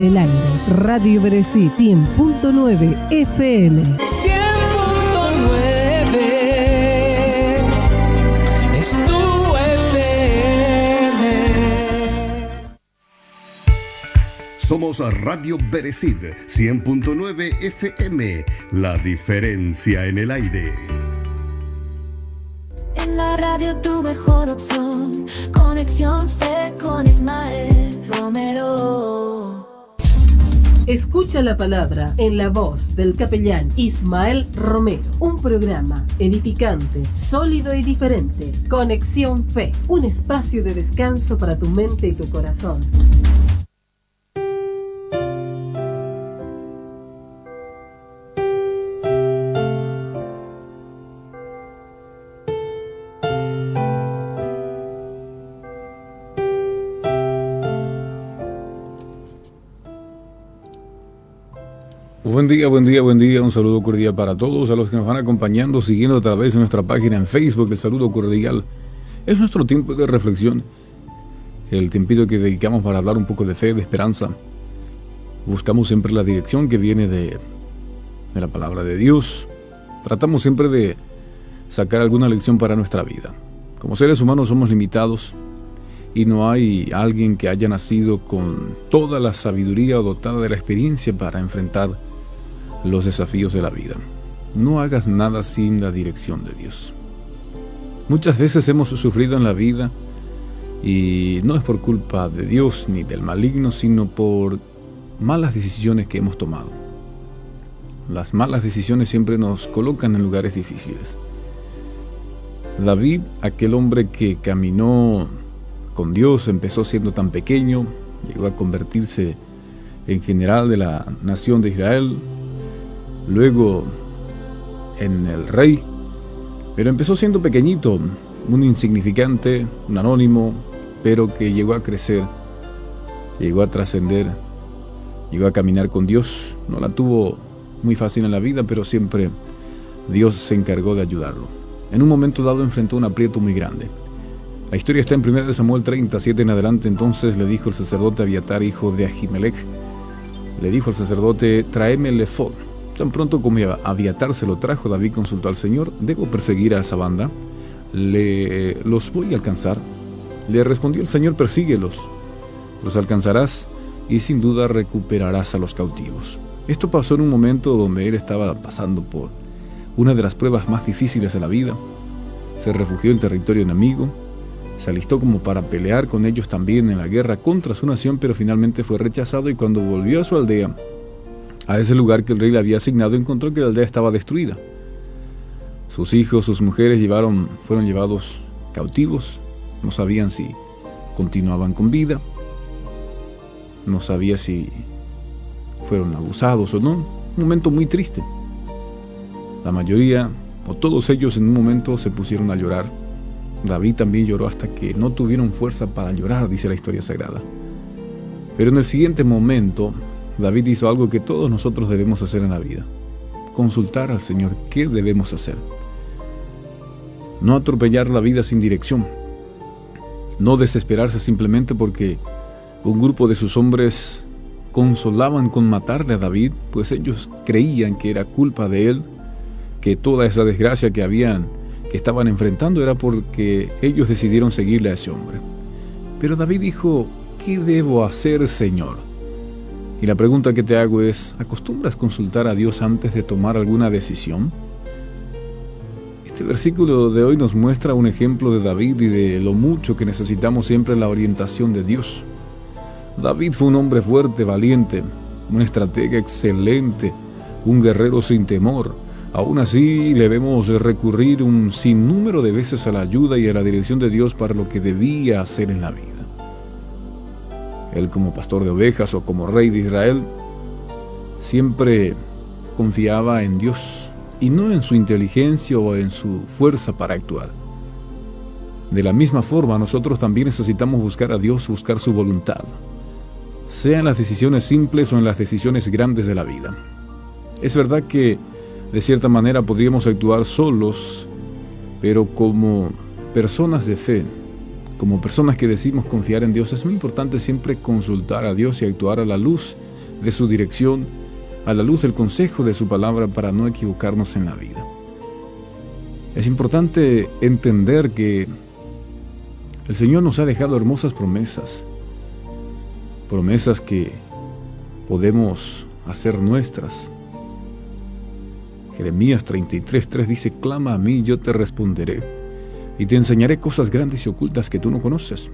El aire, Radio Beresí, 100.9 FM. 100.9 es tu FM. Somos Radio Beresí, 100.9 FM, la diferencia en el aire. En la radio tu mejor opción, Conexión Fe con Ismael Romero. Escucha la palabra en la voz del capellán Ismael Romero. Un programa edificante, sólido y diferente. Conexión Fe, un espacio de descanso para tu mente y tu corazón. Buen día, un saludo cordial para todos, a los que nos van acompañando, siguiendo a través de nuestra página en Facebook, el saludo cordial. Es nuestro tiempo de reflexión, el tiempito que dedicamos para hablar un poco de fe, de esperanza. Buscamos siempre la dirección que viene de la palabra de Dios. Tratamos siempre de sacar alguna lección para nuestra vida. Como seres humanos somos limitados y no hay alguien que haya nacido con toda la sabiduría o dotada de la experiencia para enfrentar los desafíos de la vida. No hagas nada sin la dirección de Dios. Muchas veces hemos sufrido en la vida y no es por culpa de Dios ni del maligno, sino por malas decisiones que hemos tomado. Las malas decisiones siempre nos colocan en lugares difíciles. David, aquel hombre que caminó con Dios, empezó siendo tan pequeño, llegó a convertirse en general de la nación de Israel, luego en el rey, pero empezó siendo pequeñito, un insignificante, un anónimo, pero que llegó a crecer, llegó a trascender, llegó a caminar con Dios. No la tuvo muy fácil en la vida, pero siempre Dios se encargó de ayudarlo. En un momento dado enfrentó un aprieto muy grande. La historia está en 1 Samuel 37 en adelante. Entonces le dijo el sacerdote Abiatar, hijo de Ahimelech, le dijo al sacerdote: tráeme el efod. Tan pronto como Abiatar se lo trajo, David consultó al Señor: ¿debo perseguir a esa banda? ¿Los voy a alcanzar? Le respondió el Señor: persíguelos, los alcanzarás y sin duda recuperarás a los cautivos. Esto pasó en un momento donde él estaba pasando por una de las pruebas más difíciles de la vida. Se refugió en territorio enemigo, se alistó como para pelear con ellos también en la guerra contra su nación, pero finalmente fue rechazado, y cuando volvió a su aldea, a ese lugar que el rey le había asignado, encontró que la aldea estaba destruida. Sus hijos, sus mujeres fueron llevados cautivos. No sabían si continuaban con vida, no sabía si fueron abusados o no. Un momento muy triste. La mayoría, o todos ellos, en un momento se pusieron a llorar. David también lloró hasta que no tuvieron fuerza para llorar, dice la historia sagrada. Pero en el siguiente momento, David hizo algo que todos nosotros debemos hacer en la vida: consultar al Señor qué debemos hacer. No atropellar la vida sin dirección. No desesperarse simplemente porque un grupo de sus hombres consolaban con matarle a David, pues ellos creían que era culpa de él, que toda esa desgracia que estaban enfrentando era porque ellos decidieron seguirle a ese hombre. Pero David dijo: ¿qué debo hacer, Señor? Y la pregunta que te hago es: ¿acostumbras consultar a Dios antes de tomar alguna decisión? Este versículo de hoy nos muestra un ejemplo de David y de lo mucho que necesitamos siempre la orientación de Dios. David fue un hombre fuerte, valiente, un estratega excelente, un guerrero sin temor. Aún así, le vemos recurrir un sinnúmero de veces a la ayuda y a la dirección de Dios para lo que debía hacer en la vida. Él, como pastor de ovejas o como rey de Israel, siempre confiaba en Dios y no en su inteligencia o en su fuerza para actuar. De la misma forma, nosotros también necesitamos buscar a Dios, buscar su voluntad, sea en las decisiones simples o en las decisiones grandes de la vida. Es verdad que de cierta manera podríamos actuar solos, pero como personas de fe, como personas que decimos confiar en Dios, es muy importante siempre consultar a Dios y actuar a la luz de su dirección, a la luz del consejo de su palabra para no equivocarnos en la vida. Es importante entender que el Señor nos ha dejado hermosas promesas, promesas que podemos hacer nuestras. Jeremías 33:3 dice: clama a mí, yo te responderé, y te enseñaré cosas grandes y ocultas que tú no conoces.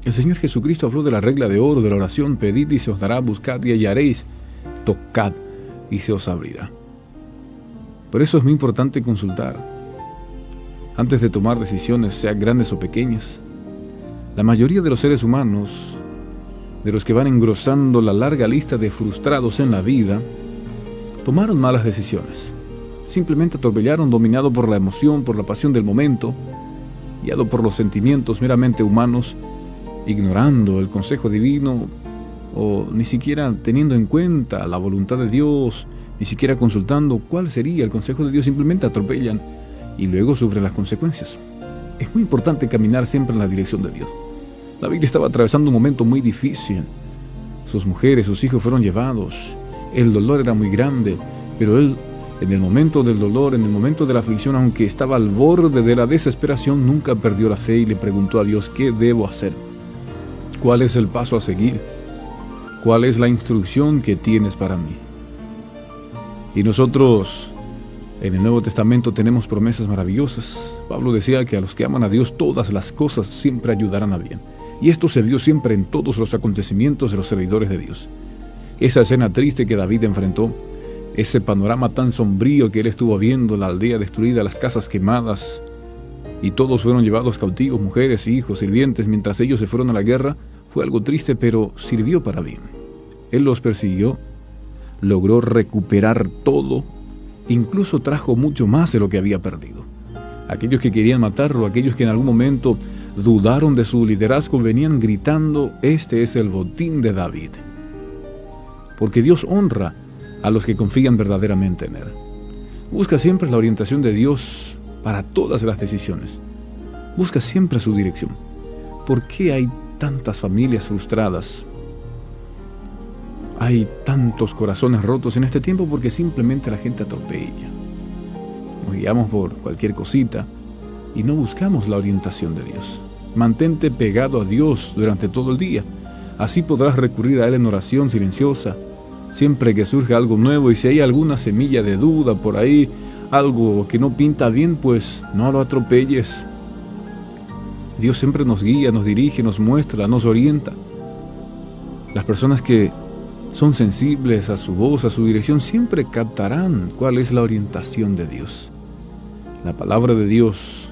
El Señor Jesucristo habló de la regla de oro de la oración: pedid y se os dará, buscad y hallaréis, tocad y se os abrirá. Por eso es muy importante consultar antes de tomar decisiones, sean grandes o pequeñas. La mayoría de los seres humanos, de los que van engrosando la larga lista de frustrados en la vida, tomaron malas decisiones. Simplemente atropellaron, dominado por la emoción, por la pasión del momento, guiado por los sentimientos meramente humanos, ignorando el consejo divino o ni siquiera teniendo en cuenta la voluntad de Dios, ni siquiera consultando cuál sería el consejo de Dios. Simplemente atropellan y luego sufren las consecuencias. Es muy importante caminar siempre en la dirección de Dios. David estaba atravesando un momento muy difícil. Sus mujeres, sus hijos fueron llevados. El dolor era muy grande, pero él, en el momento del dolor, en el momento de la aflicción, aunque estaba al borde de la desesperación, nunca perdió la fe y le preguntó a Dios: ¿qué debo hacer? ¿Cuál es el paso a seguir? ¿Cuál es la instrucción que tienes para mí? Y nosotros, en el Nuevo Testamento, tenemos promesas maravillosas. Pablo decía que a los que aman a Dios, todas las cosas siempre ayudarán a bien. Y esto se vio siempre en todos los acontecimientos de los servidores de Dios. Esa escena triste que David enfrentó, ese panorama tan sombrío que él estuvo viendo, la aldea destruida, las casas quemadas, y todos fueron llevados cautivos, mujeres, hijos, sirvientes, mientras ellos se fueron a la guerra, fue algo triste, pero sirvió para bien. Él los persiguió, logró recuperar todo, incluso trajo mucho más de lo que había perdido. Aquellos que querían matarlo, aquellos que en algún momento dudaron de su liderazgo, venían gritando: este es el botín de David. Porque Dios honra a los que confían verdaderamente en Él. Busca siempre la orientación de Dios para todas las decisiones. Busca siempre su dirección. ¿Por qué hay tantas familias frustradas? Hay tantos corazones rotos en este tiempo porque simplemente la gente atropella. Nos guiamos por cualquier cosita y no buscamos la orientación de Dios. Mantente pegado a Dios durante todo el día. Así podrás recurrir a Él en oración silenciosa, siempre que surja algo nuevo, y si hay alguna semilla de duda por ahí, algo que no pinta bien, pues no lo atropelles. Dios siempre nos guía, nos dirige, nos muestra, nos orienta. Las personas que son sensibles a su voz, a su dirección, siempre captarán cuál es la orientación de Dios. La palabra de Dios,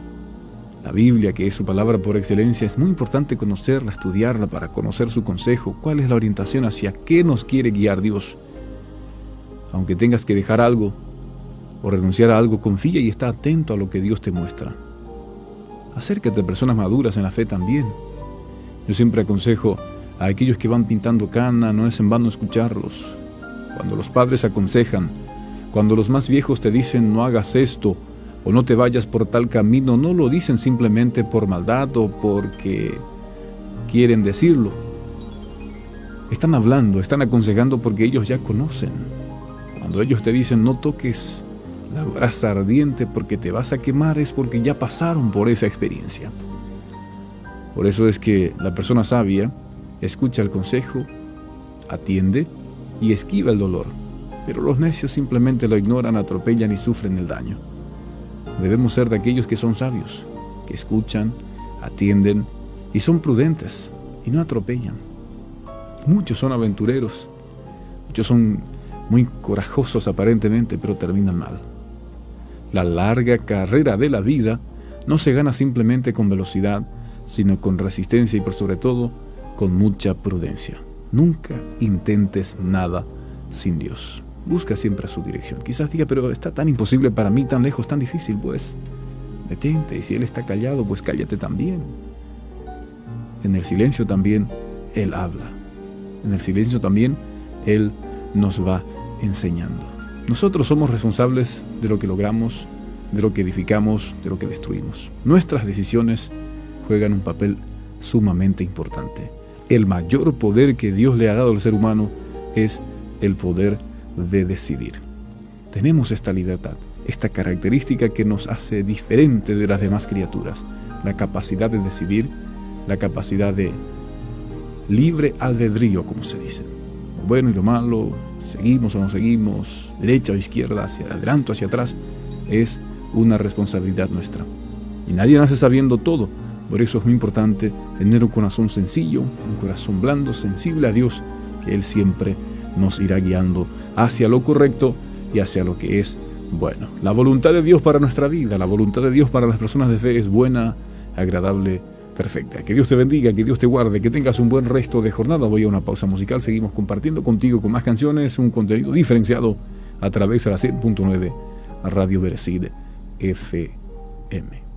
la Biblia, que es su palabra por excelencia, es muy importante conocerla, estudiarla para conocer su consejo, cuál es la orientación, hacia qué nos quiere guiar Dios. Aunque tengas que dejar algo o renunciar a algo, confía y está atento a lo que Dios te muestra. Acércate a personas maduras en la fe también. Yo siempre aconsejo a aquellos que van pintando cana, no es en vano escucharlos. Cuando los padres aconsejan, cuando los más viejos te dicen no hagas esto o no te vayas por tal camino, no lo dicen simplemente por maldad o porque quieren decirlo. Están hablando, están aconsejando porque ellos ya conocen. Cuando ellos te dicen no toques la brasa ardiente porque te vas a quemar, es porque ya pasaron por esa experiencia. Por eso es que la persona sabia escucha el consejo, atiende y esquiva el dolor. Pero los necios simplemente lo ignoran, atropellan y sufren el daño. Debemos ser de aquellos que son sabios, que escuchan, atienden y son prudentes y no atropellan. Muchos son aventureros, muchos son muy corajosos aparentemente, pero terminan mal. La larga carrera de la vida no se gana simplemente con velocidad, sino con resistencia y por sobre todo con mucha prudencia. Nunca intentes nada sin Dios. Busca siempre su dirección. Quizás diga, pero está tan imposible para mí, tan lejos, tan difícil. Pues detente, y si Él está callado, pues cállate también. En el silencio también Él habla. En el silencio también Él nos va enseñando. Nosotros somos responsables de lo que logramos, de lo que edificamos, de lo que destruimos. Nuestras decisiones juegan un papel sumamente importante. El mayor poder que Dios le ha dado al ser humano es el poder de decidir. Tenemos esta libertad, esta característica que nos hace diferente de las demás criaturas, la capacidad de decidir, la capacidad de libre albedrío, como se dice. Lo bueno y lo malo, seguimos o no seguimos, derecha o izquierda, hacia adelante o hacia atrás, es una responsabilidad nuestra. Y nadie nace sabiendo todo. Por eso es muy importante tener un corazón sencillo, un corazón blando, sensible a Dios, que Él siempre nos irá guiando hacia lo correcto y hacia lo que es bueno. La voluntad de Dios para nuestra vida, la voluntad de Dios para las personas de fe es buena, agradable, perfecta. Que Dios te bendiga, que Dios te guarde, que tengas un buen resto de jornada. Voy a una pausa musical, seguimos compartiendo contigo con más canciones, un contenido diferenciado a través de la 100.9 Radio Beresid FM.